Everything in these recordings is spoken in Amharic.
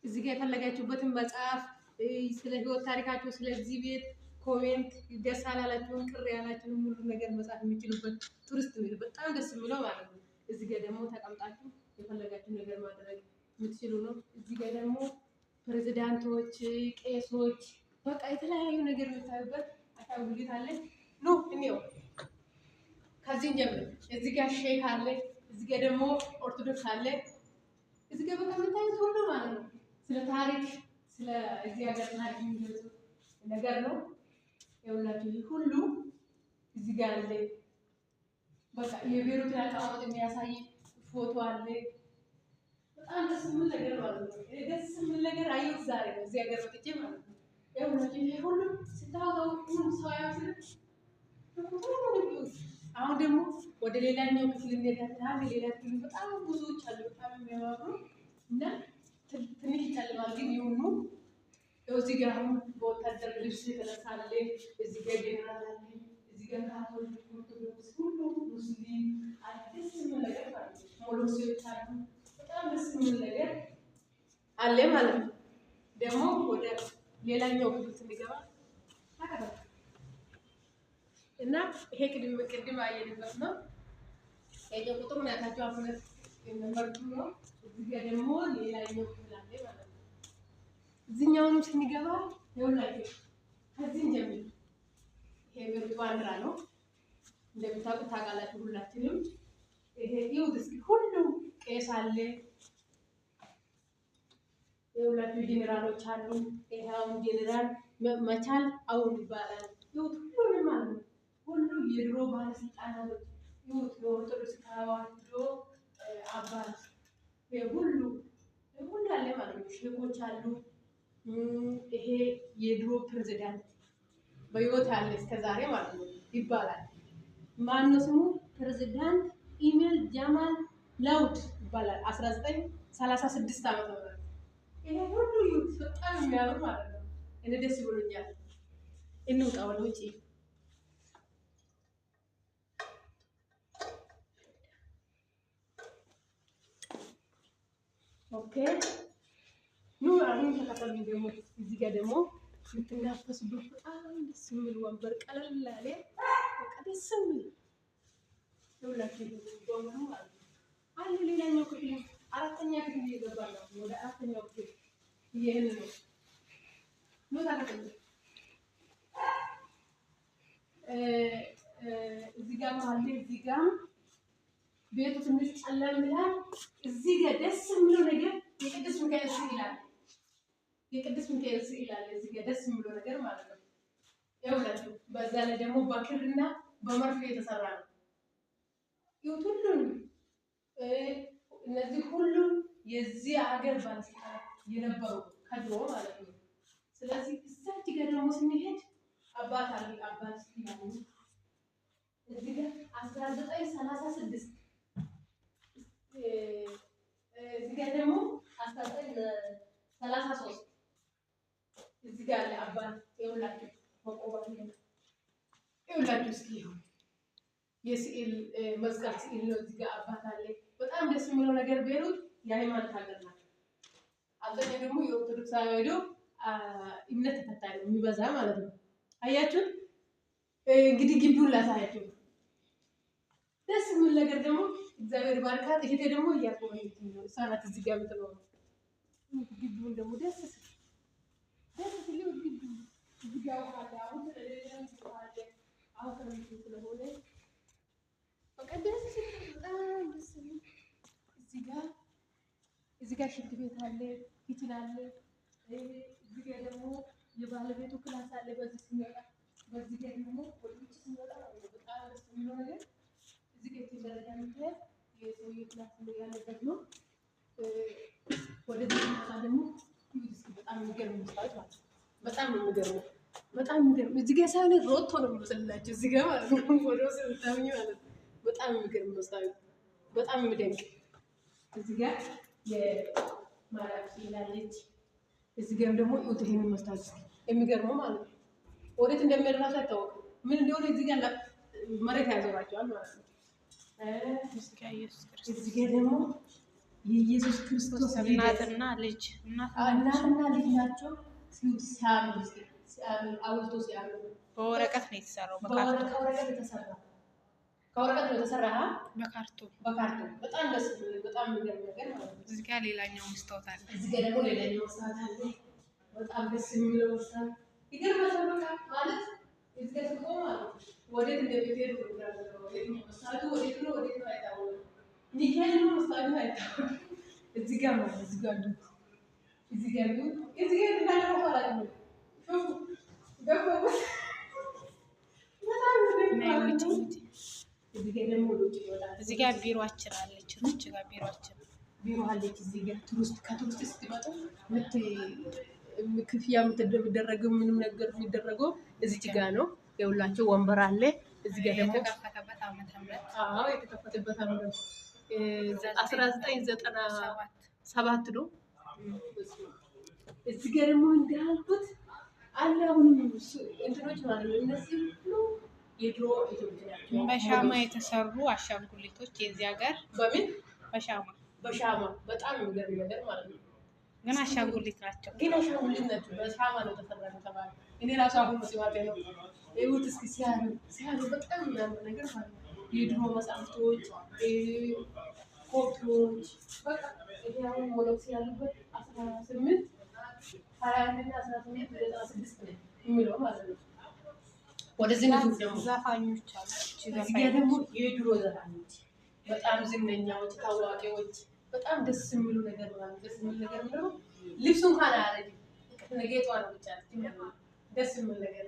እዚህ ጋር የፈለጋችሁበትን መጽሐፍ ስለ ህይወት ታሪካችሁ ስለዚህ ቤት ኮሜንት ደስ አላላችሁም ቅር ያላችሁም ሁሉ ነገር መጻፍ የሚችሉበት ቱሪስት ነው። በጣም ደስ የሚለው ማለት ነው። እዚህ ጋር ደግሞ ተቀምጣችሁ የፈለጋችሁ ነገር ማድረግ የምትችሉ ነው። እዚህ ጋር ደግሞ ፕሬዝዳንቶች፣ ቄሶች በቃ የተለያዩ ነገር የምታዩበት አሻንጉሊት አለ። ኑ እንየው። ከዚህ ጀምር። እዚህ ጋር ሼክ አለ። እዚህ ጋር ደግሞ ኦርቶዶክስ አለ። እዚህ ጋር በቃ የምታዩት ሁሉ ማለት ነው ስለ ታሪክ ስለ እዚህ ሀገር ታሪክ የሚገልጹ ነገር ነው። ይኸውላችሁ ይህ ሁሉ እዚህ ጋር አለ። በቃ የቤሩትን አቀማመጥ የሚያሳይ ፎቶ አለ። በጣም ደስ የሚል ነገር ማለት ነው። ደስ የሚል ነገር አየሁት ዛሬ ነው እዚህ ሀገር መጥቼ ማለት ነው። ይኸውላችሁ ይሄ ሁሉ ስታወጣው ሁሉ ሰው ያምስል። አሁን ደግሞ ወደ ሌላኛው ክፍል እንሄዳለን። ሌላ ክፍል በጣም ብዙዎች አሉ። በጣም የሚያማምሩ እና ትንሽ ይጨልማል ግን ይሁኑ። እዚህ ጋር አሁን በወታደር ልብስ የተነሳለ እዚህ ጋር ጀነራል አለ። እዚህ ጋር ካቶሊክ፣ ኦርቶዶክስ ሁሉ ሙስሊም አዲስ ምን ነገር ማለት ነው። ሞሎሴዎች አሉ። በጣም ደስ የሚል ነገር አለ ማለት ነው። ደግሞ ወደ ሌላኛው ክፍል ስንገባ ታከታተሉ እና ይሄ ቅድም አየንበት ነው። ይሄ ቁጥሩን ያታችሁ አፍነት የነመርጡ ነው። እዚህ ጋር ደግሞ ሌላኛው ክፍል አለ ማለት ነው። እዚህኛውንም ስንገባ ይኸውላችሁ ከዚህ ጀምሮ ይሄ ቤሩት ባንዲራ ነው። እንደምታውቁት ታውቃላችሁ ሁላችንም። ይሄ ይሁት እስኪ ሁሉም ቄስ አለ። ይኸውላችሁ ጄኔራሎች አሉ። ይሄው ጄኔራል መቻል አሁን ይባላል። ይሁት ሁሉም ማለት ነው። ሁሉ የድሮ ባለስልጣናት ይሁት የኦርቶዶክስ ተዋሕዶ አባት ሁሉ አለ ማለት ነው። ሼኮች አሉ። ይሄ የድሮ ፕሬዝዳንት በህይወት ያለ እስከዛሬ ማለት ነው ይባላል። ማነው ስሙ? ፕሬዝዳንት ኢሜል ጃማል ላውድ ይባላል። 1936 ዓመተ ምህረት ይሄ ሁሉ ይሁት በጣም የሚያምር ማለት ነው። እኔ ደስ ብሎኛል። እንውጣ ወደ ውጪ። ኦኬ ኑ አሁን ተከታተሉ። ደግሞ እዚህ ጋር ደግሞ የምትናፈሱበት በጣም ደስ የሚል ወንበር ቀለል ያለ በቃ ደስ የሚል ሁላችሁ ደግሞ ማለት ነው አለ። ሌላኛው ክፍል አራተኛ ክፍል እየገባ ነው። ወደ አራተኛው ክፍል ይሄን ነው ኑ ተከታተሉ። እዚህ ጋር ማለት እዚህ ጋር ቤቱ ትንሽ ጨለም ይላል። እዚህ ጋር ደስ የሚለው ነገር የቅዱስ ሚካኤል ስዕል አለ። የቅዱስ ሚካኤል ስዕል አለ እዚህ ጋር ደስ የሚለው ነገር ማለት ነው። ይኸውላችሁ በዛ ላይ ደግሞ በክርና በመርፌ የተሰራ ነው። ይሁት ሁሉም እነዚህ ሁሉ የዚህ ሀገር ባለስልጣናት የነበሩ ከድሮ ማለት ነው። ስለዚህ እዛች ጋር ደግሞ ስንሄድ አባት አለ። አባት ይላሉ እዚህ ጋር 1936 እዚህ ጋር ደግሞ 1933 እዚህ ጋር አለ አባት። ይኸውላችሁ መቆባል ይኸውላችሁ እስኪ ይሁን የስዕል መስቀል ስዕል ነው። እዚህ ጋር አባት አለ። በጣም ደስ የሚለው ነገር ቤሩት የሃይማኖት ሀገር ናት። አብዛኛው ደግሞ የኦርቶዶክስ ተዋሕዶ እምነት ተከታይ ነው የሚበዛ ማለት ነው። አያችሁ እንግዲህ ግቢውን ላሳያችሁ። ደስ የሚል ነገር ደግሞ እግዚአብሔር ባርካት። ይሄ ደግሞ እያቆመኝ ነው። እሷ ናት እዚህ ጋር የምትኖረው። ግቢውን ደግሞ ደስ ሲል ግቢው እዚህ ጋር አለ። አሁን ስለሌለም አለ። አሁን ስለሆነ በቃ ደስ ሲል በጣም ደስ ሲል እዚህ ጋር ሽንት ቤት አለ፣ ኪችን አለ። እዚህ ጋር ደግሞ የባለቤቱ ክላስ አለ። በዚህ ሲመጣ በዚህ ጋር ደግሞ ወደ ውጭ ሲመጣ በጣም ደስ የሚለው ነገር እዚህ ጋር የተደረገ ነገር የሰውዬው ክላስ ያለበት ነው። ወደዚህ ሲመጣ ደግሞ በጣም የሚገርም መስታወት ማለት ነው። በጣም ነው የሚገርመው። በጣም የሚገርም እዚህ ጋር ሳይሆን ሮቶ ነው የሚመስላችሁ እዚህ ጋር ማለት ነው። ወደ ውስጥ ብታዩኝ ማለት ነው። በጣም የሚገርም መስታወት፣ በጣም የሚደንቅ እዚህ ጋር የማርያም ስላለች እዚህ ጋር ደግሞ ይሁት ይሄንን መስታወት የሚገርመው ማለት ነው። ወዴት እንደሚሄድ ራሱ አይታወቅም። ምን እንደሆነ እዚህ ጋር መሬት ያዞራቸዋል ማለት ነው። እዚህ ጋር ደግሞ የኢየሱስ ክርስቶስ እናትና ልጅ እናትና ልጅ ናቸው። ሲያምሩ አውልቶ ሲያምሩ በወረቀት ነው የተሰራው። ከወረቀት የተሰራ ከወረቀት ነው የተሰራ በካርቶን በጣም ደስ በጣም የሚገርም ነገር ማለት ነው። እዚህ ጋር ሌላኛው መስታወት አለ። እዚህ ጋር ደግሞ ሌላኛው መስታወት አለ። በጣም ደስ የሚለው መስታወት ይገርማል። በቃ ማለት እዚህ ጋር ስትቆም ማለት ወዴት እንደምትሄድ ነው። መስታወቱ ወዴት ነው አይታወቅም። ሚካኤል ነው መስታወቱ አይታወቅም። እዚህ ጋር ነው እዚህ ጋር ነው እዚህ ጋር ነው እዚህ ጋር እንዳለው ማለት ነው። ሹፉ ደግሞ እዚህ ጋር ቢሮአችን አለች። ሩጭ ጋር ቢሮ አለች። እዚህ ጋር ከቱሪስት ስትመጡ ክፍያ የምትደረገው ምንም ነገር የሚደረገው እዚህ ጋር ነው። የሁላቸው ወንበር አለ። እዚህ ጋር ደግሞ የተከፈተበት ዓመተ ምህረት የተከፈተበት ዓመተ 1997 ነው። እዚህ ጋር ደግሞ እንዳልኩት አለ አሁንም እንትኖች ማለት ነው። እነዚህ ሁሉ የድሮ ኢትዮጵያ በሻማ የተሰሩ አሻንጉሊቶች የዚህ ሀገር በምን በሻማ በጣም የሚገርም ነገር ማለት ነው። ግን አሻንጉሊት ናቸው። በሻማ ነው ተሰራው ተባለ። እኔ ራሱ አሁን መስዋዕት ነው። ይሁት እስኪ ሲያምር በጣም የሚያምር ነገር ማለት ነው። የድሮ መጽሐፍቶች ኮፒዎች በቃ ይሄ አሁን ሞሎክስ ያሉበት 18 21 እና 18 96 ነው የሚለው ማለት ነው። ወደዚህ ነው ደግሞ ዘፋኞች አሉ። እዚህ ጋር ደግሞ የድሮ ዘፋኞች በጣም ዝነኛዎች ታዋቂዎች በጣም ደስ የሚሉ ነገር ማለት ደስ የሚል ነገር ነው። ልብሱን እንኳን አያረጅም። ነገጧ ነው ብቻ ደስ የሚል ነገር።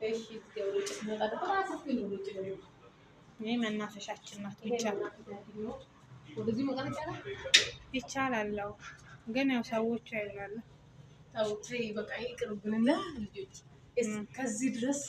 እሺ ወደ ስንመጣ ደግሞ አሰፊ ነው ወጭ ነው። ይሄ መናፈሻችን ናት። ወደዚህ መውጣት ይቻላል ግን ያው ሰዎች አይውላሉ። ታውቂ በቃ ይቅርብንና ልጆች ከዚህ ድረስ